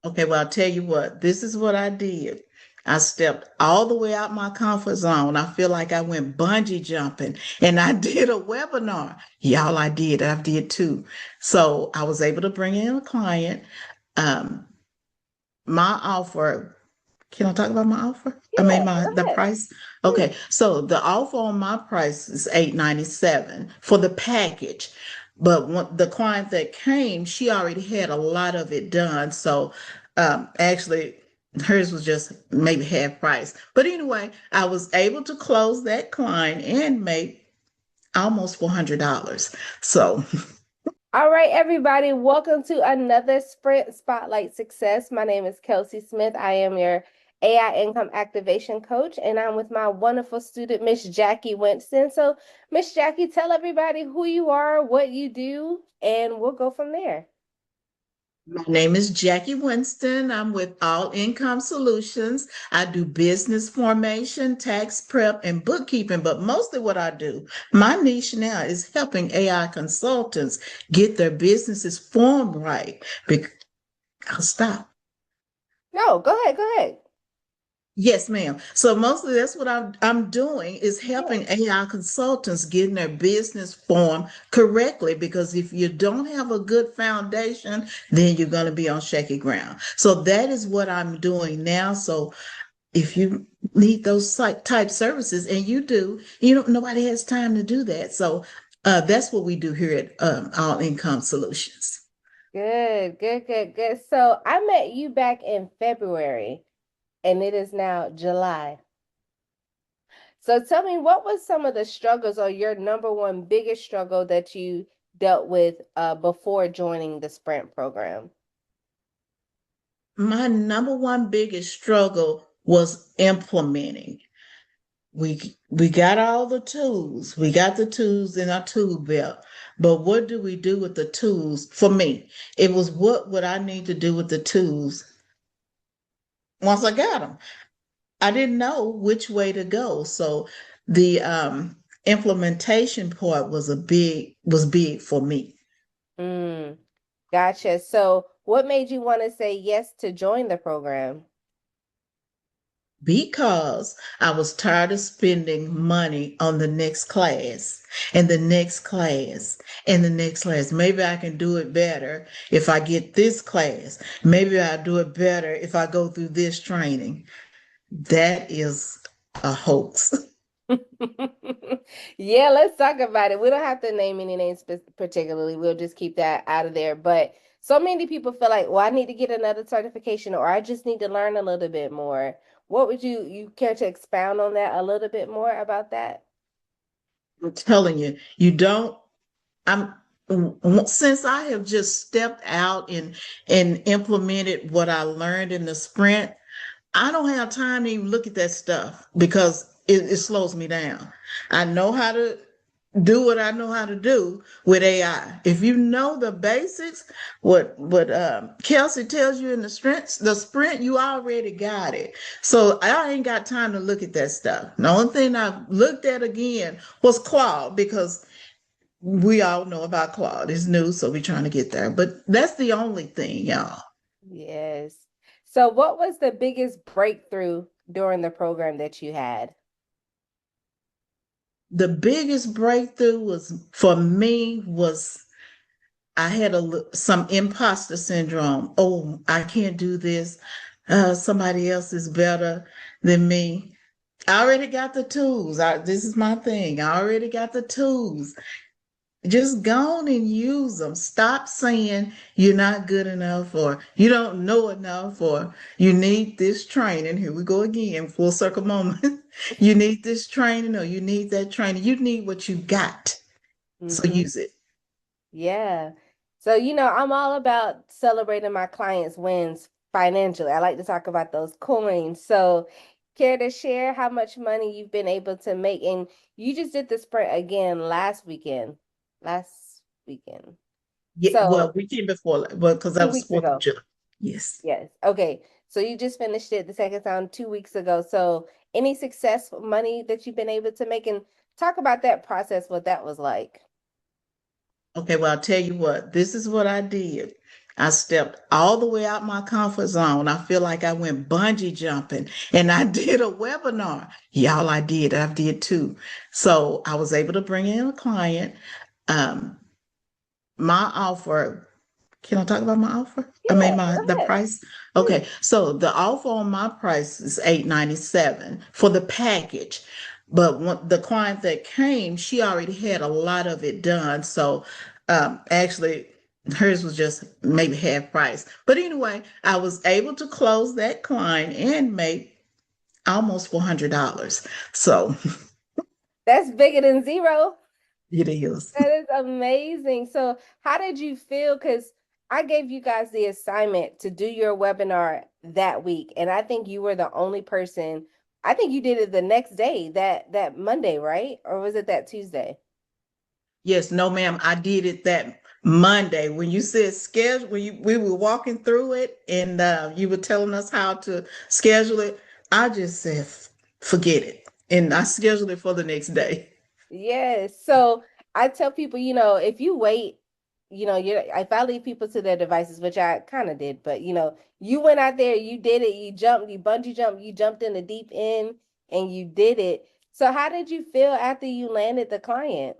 Okay, well, I'll tell you what, this is what I did. I stepped all the way out my comfort zone. I feel like I went bungee jumping and I did a webinar. Y'all, I did too. So I was able to bring in a client. Um, my offer, can I talk about my offer? I mean, Yeah, go the ahead. price. Okay, so the offer on my price is $897 for the package. But the client that came, she already had a lot of it done. So actually, hers was just maybe half price. But anyway, I was able to close that client and make almost $400. So All right, everybody, welcome to another Sprint Spotlight Success. My name is Kel'sea Smith. I am your AI Income Activation Coach, and I'm with my wonderful student, Miss Jackie Winston. So, Miss Jackie, tell everybody who you are, what you do, and we'll go from there. my name is Jackie Winston. I'm with All Income Solutions. I do business formation, tax prep, and bookkeeping, but mostly what I do, my niche now is helping AI consultants get their businesses formed right. I'll stop. No, go ahead, go ahead. Yes, ma'am. So mostly that's what I'm doing is Yeah. helping AI consultants getting their business formed correctly. Because if you don't have a good foundation, then you're going to be on shaky ground. So that is what I'm doing now. So if you need those type services, and you do, nobody has time to do that. So that's what we do here at All Income Solutions. Good, good, good, good. So, I met you back in February, and it is now July. So tell me, what was some of the struggles or your number one biggest struggle that you dealt with before joining the Sprint program? My number one biggest struggle was implementing. We got all the tools. We got the tools in our tool belt. But what do we do with the tools? For me, it was what would I need to do with the tools once I got them? I didn't know which way to go. So the implementation part was big for me. Mm, gotcha. So what made you want to say yes to join the program? Because I was tired of spending money on the next class and the next class and the next class. Maybe I can do it better if I get this class. Maybe I'll do it better if I go through this training. That is a hoax. Yeah, let's talk about it. We don't have to name any names particularly. We'll just keep that out of there. But so many people feel like, well, I need to get another certification or I just need to learn a little bit more. What would you care to expound on that a little bit more about that? I'm telling you, you don't. I'm since I have just stepped out and implemented what I learned in the sprint. I don't have time to even look at that stuff because it slows me down. I know how to do what I know how to do with AI. If you know the basics, what Kel'sea tells you in the sprint, you already got it. So I ain't got time to look at that stuff. The only thing I looked at again was Claude because we all know about Claude. It's new, so we're trying to get there. But that's the only thing, y'all. Yes. So what was the biggest breakthrough during the program that you had? The biggest breakthrough was for me was I had some imposter syndrome. Oh, I can't do this. Somebody else is better than me. I already got the tools. This is my thing. I already got the tools. Just go on and use them. Stop saying you're not good enough or you don't know enough or you need this training. Here we go again, full circle moment. You need this training or you need that training. You need what you got. So Mm-hmm. use it. Yeah. So, I'm all about celebrating my clients' wins financially. I like to talk about those coins. So, care to share how much money you've been able to make? And you just did the sprint again last weekend. Last weekend. Yeah, well, So, weekend before, well, because that two was weeks 4th of ago. July. Yes. Yes. Okay. So you just finished it the second time 2 weeks ago. So any success money that you've been able to make and talk about that process, what that was like. Okay, well, I'll tell you what, this is what I did. I stepped all the way out my comfort zone. I feel like I went bungee jumping and I did a webinar. Y'all, I did. I did too. So I was able to bring in a client. Um, my offer, can I talk about my offer? I Yeah, mean my go the ahead. price. Yeah. Okay, so the offer on my price is $897 for the package. But the client that came, she already had a lot of it done. So actually hers was just maybe half price. But anyway, I was able to close that client and make almost $400. So That's bigger than zero. it is. That is amazing. So, how did you feel? Because I gave you guys the assignment to do your webinar that week, and I think you were the only person. I think you did it the next day, that Monday, right? Or was it that Tuesday? Yes, no, ma'am. I did it that Monday when you said schedule. When we were walking through it, and you were telling us how to schedule it. I just said, Forget it," and I scheduled it for the next day. Yes. So I tell people, if you wait, if I leave people to their devices, which I kind of did, but you went out there, you did it, you jumped, you bungee jumped, you jumped in the deep end and you did it. So how did you feel after you landed the client?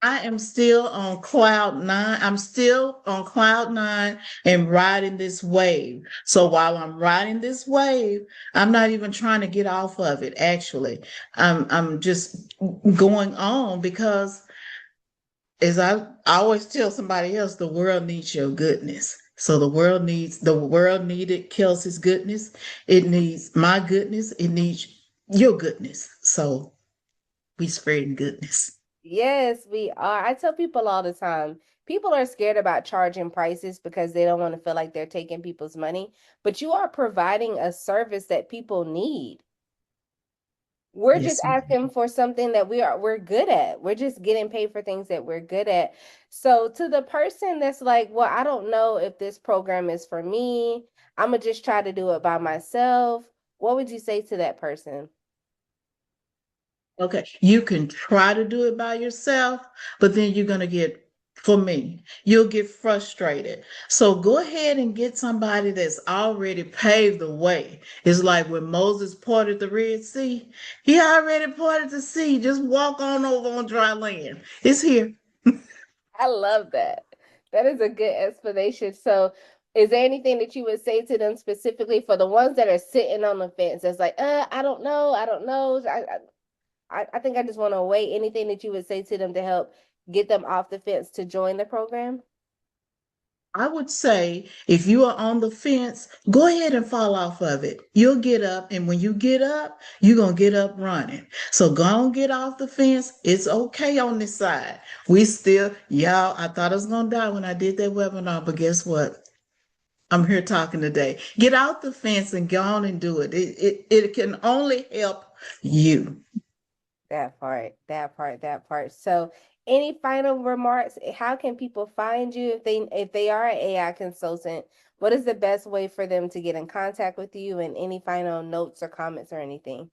I am still on cloud nine. I'm still on cloud nine and riding this wave. So while I'm riding this wave, I'm not even trying to get off of it. Actually, I'm just going on because as I always tell somebody else, the world needs your goodness. So the world needed Kel'sea's goodness. It needs my goodness. It needs your goodness. So we spreading goodness. Yes, we are. I tell people all the time, people are scared about charging prices because they don't want to feel like they're taking people's money, but you are providing a service that people need. We're just Yes, ma'am. asking for something that we're good at. We're just getting paid for things that we're good at. So to the person that's like, well, I don't know if this program is for me. I'm gonna just try to do it by myself. What would you say to that person? Okay. You can try to do it by yourself, but then you're gonna get, for me, you'll get frustrated. So go ahead and get somebody that's already paved the way. It's like when Moses parted the Red Sea, he already parted the sea. Just walk on over on dry land. It's here. I love that. That is a good explanation. So, is there anything that you would say to them specifically for the ones that are sitting on the fence? That's like, I don't know, I don't know. I think I just want to wait. Anything that you would say to them to help get them off the fence to join the program? I would say if you are on the fence, go ahead and fall off of it. You'll get up, and when you get up, you're gonna get up running. So go and get off the fence. It's okay on this side. We still, y'all, I thought I was gonna die when I did that webinar, but guess what? I'm here talking today. Get out the fence and go on and do it. It can only help you. That part, that part, that part. So, any final remarks? How can people find you if they are an AI consultant? What is the best way for them to get in contact with you? And any final notes or comments or anything?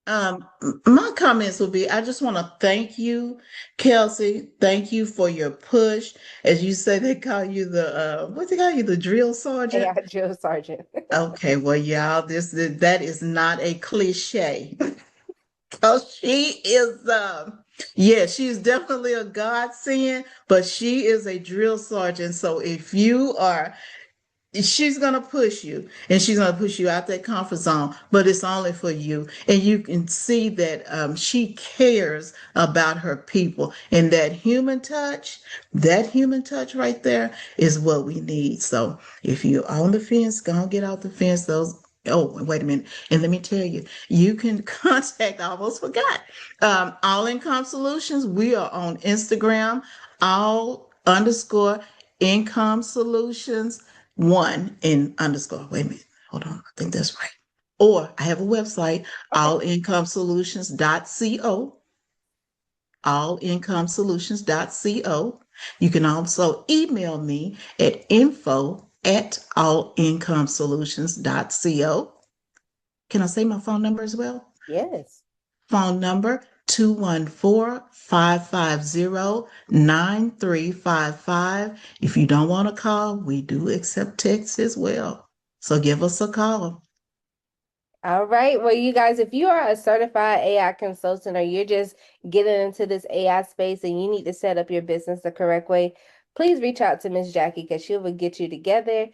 Um, my comments will be, I just want to thank you, Kel'sea. Thank you for your push. As you say, they call you the what they call you, the drill sergeant. AI drill sergeant. Okay, well, y'all, that is not a cliche. Because she is yeah, she's definitely a godsend, but she is a drill sergeant. So if you are, she's gonna push you, and she's gonna push you out that comfort zone, but it's only for you. And you can see that she cares about her people, and that human touch right there is what we need. So if you're on the fence, go and get off the fence. Those, oh, wait a minute, and let me tell you, you can contact, I almost forgot, All Income Solutions. We are on Instagram, all underscore income solutions one in underscore. Wait a minute. Hold on. I think that's right. Or I have a website, Okay. allincomesolutions.co, allincomesolutions.co. You can also email me at info@allincomesolutions.co. Can I say my phone number as well? Yes. Phone number 214-550-9355. If you don't want to call, we do accept texts as well. So give us a call. All right. Well, you guys, if you are a certified AI consultant or you're just getting into this AI space and you need to set up your business the correct way, please reach out to Miss Jackie because she will get you together.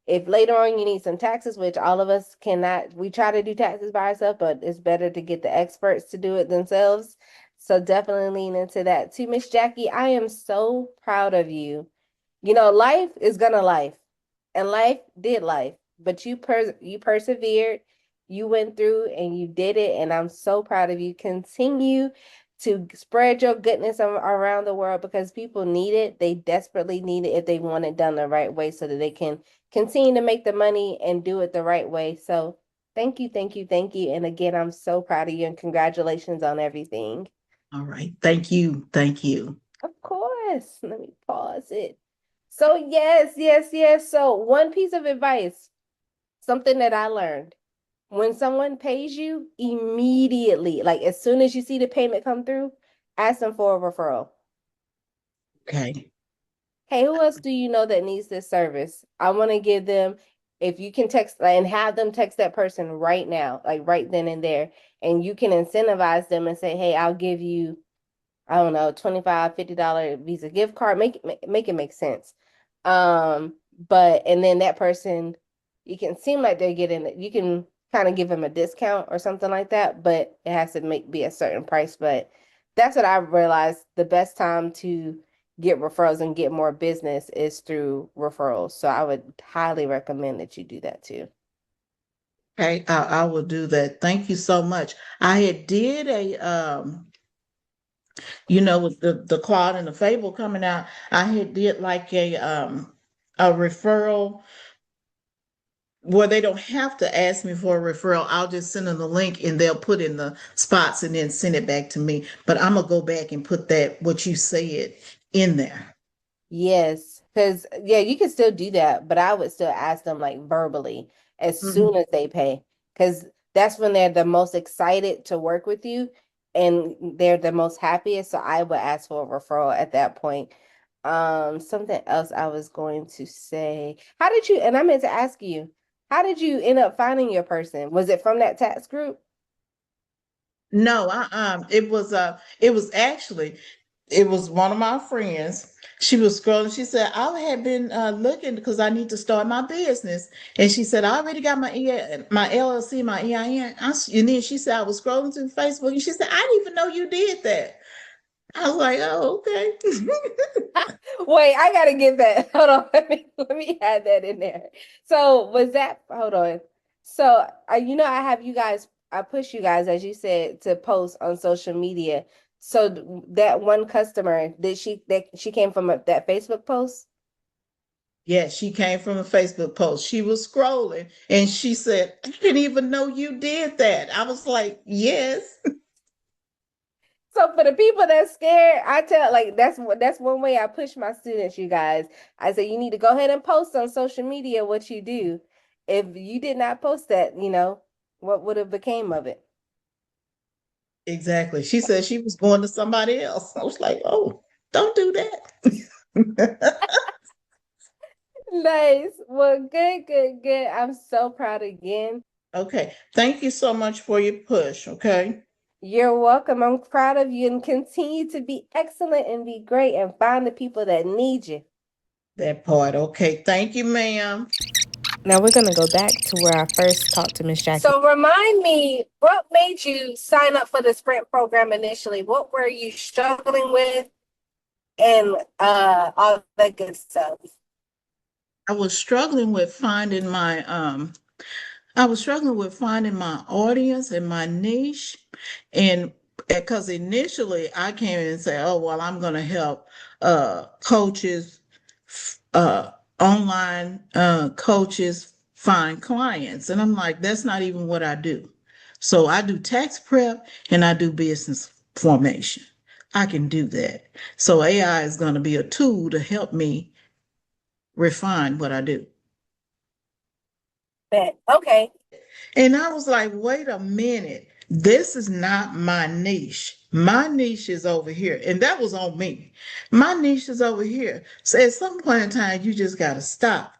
If later on you need some taxes, which all of us cannot, we try to do taxes by ourselves, but it's better to get the experts to do it themselves. So definitely lean into that too. Miss Jackie, I am so proud of you. You know, life is gonna life, and life did life, but you persevered, you went through and you did it, and I'm so proud of you. Continue to spread your goodness around the world because people need it. They desperately need it if they want it done the right way so that they can continue to make the money and do it the right way. So thank you, thank you, thank you. And again, I'm so proud of you and congratulations on everything. All right. Thank you. Thank you. Of course. Let me pause it. So, yes, yes, yes. So, one piece of advice, something that I learned when someone pays you immediately, like as soon as you see the payment come through, ask them for a referral. Okay. Hey, who else do you know that needs this service? I want to give them, if you can text and have them text that person right now, like right then and there, and you can incentivize them and say, hey, I'll give you I don't know, $25, $50 Visa gift card, make it make sense. But and then that person, you can seem like they're getting it. You can kind of give them a discount or something like that, but it has to be a certain price. But that's what I realized the best time to get referrals and get more business is through referrals. So I would highly recommend that you do that too. Okay. I will do that. Thank you so much. I had did with the Claude and the Fable coming out, I had did like a referral where they don't have to ask me for a referral. I'll just send them the link and they'll put in the spots and then send it back to me. But I'm gonna go back and put that what you said in there. Yes, because yeah, you can still do that, but I would still ask them like verbally as soon Mhm. as they pay, because that's when they're the most excited to work with you and they're the most happiest. So I would ask for a referral at that point. Something else I was going to say. How did you, and I meant to ask you, how did you end up finding your person? Was it from that tax group? No, it was actually it was one of my friends. She was scrolling. She said, I had been looking because I need to start my business. And she said, I already got my LLC, my EIN. And then she said, I was scrolling through Facebook and she said, I didn't even know you did that. I was like, oh, okay. Wait, I gotta get that. Hold on, let me add that in there. So was that? Hold on. So I have you guys. I push you guys, as you said, to post on social media. So that one customer, she came from that Facebook post? Yeah, she came from a Facebook post. She was scrolling and she said, I didn't even know you did that. I was like, yes. So for the people that's scared, I tell like that's one way I push my students, you guys. I say you need to go ahead and post on social media what you do. If you did not post that, what would have became of it? Exactly. She said she was going to somebody else. I was like, oh, don't do that. Nice. Well, good, good, good. I'm so proud again. Okay. Thank you so much for your push. Okay. You're welcome. I'm proud of you and continue to be excellent and be great and find the people that need you. That part. Okay. Thank you, ma'am. Now we're going to go back to where I first talked to Miss Jackie. So remind me, what made you sign up for the Sprint program initially? What were you struggling with and all that good stuff? I was struggling with finding my I was struggling with finding my audience and my niche. And because initially I came in and said, oh, well, I'm going to help coaches, uh, online coaches find clients. And I'm like, that's not even what I do. So I do tax prep and I do business formation. I can do that. So AI is going to be a tool to help me refine what I do. Bet. Okay. And I was like, wait a minute. This is not my niche. My niche is over here. And that was on me. My niche is over here. So at some point in time, you just got to stop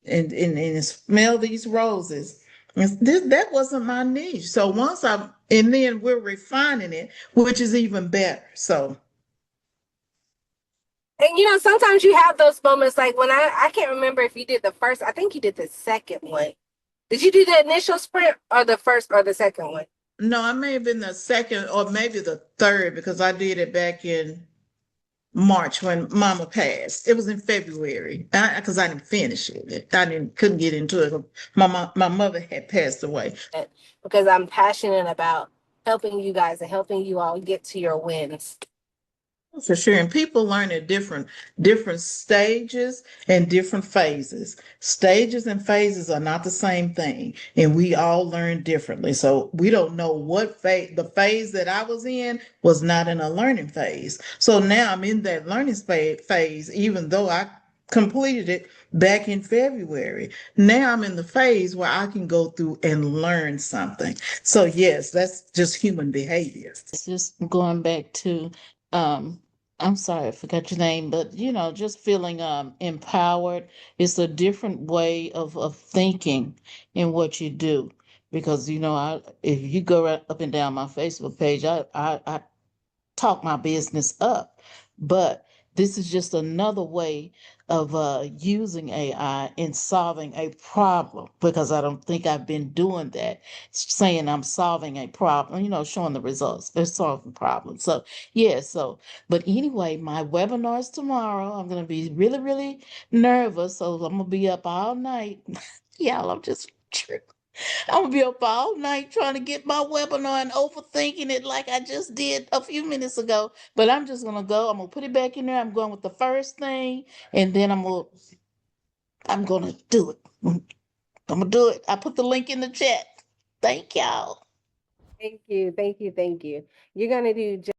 and smell these roses. That wasn't my niche. So and then we're refining it, which is even better. So, And sometimes you have those moments like when I can't remember if you did the first, I think you did the second one. Did you do the initial sprint or the first or the second one? no, I may have been the second or maybe the third because I did it back in March when Mama passed. It was in February because I didn't finish it. I couldn't get into it. My mother had passed away. Because I'm passionate about helping you guys and helping you all get to your wins. For sure. And people learn at different stages and different phases. Stages and phases are not the same thing. And we all learn differently. So we don't know what phase the phase that I was in was not in a learning phase. So now I'm in that learning phase, even though I completed it back in February. Now I'm in the phase where I can go through and learn something. So yes, that's just human behavior. It's just going back to I'm sorry, I forgot your name, but just feeling empowered. It's a different way of thinking in what you do. Because if you go right up and down my Facebook page, I talk my business up. But this is just another way of using AI in solving a problem because I don't think I've been doing that, saying I'm solving a problem, showing the results. They're solving problems. So, yeah, but anyway, my webinar's tomorrow. I'm going to be really, really nervous. So I'm going to be up all night. Y'all, I'm just I'm gonna be up all night trying to get my webinar and overthinking it like I just did a few minutes ago. But I'm just gonna go. I'm gonna put it back in there. I'm going with the first thing, and then I'm gonna do it. I'm gonna do it. I put the link in the chat. Thank y'all. Thank you. Thank you. Thank you. You're going to do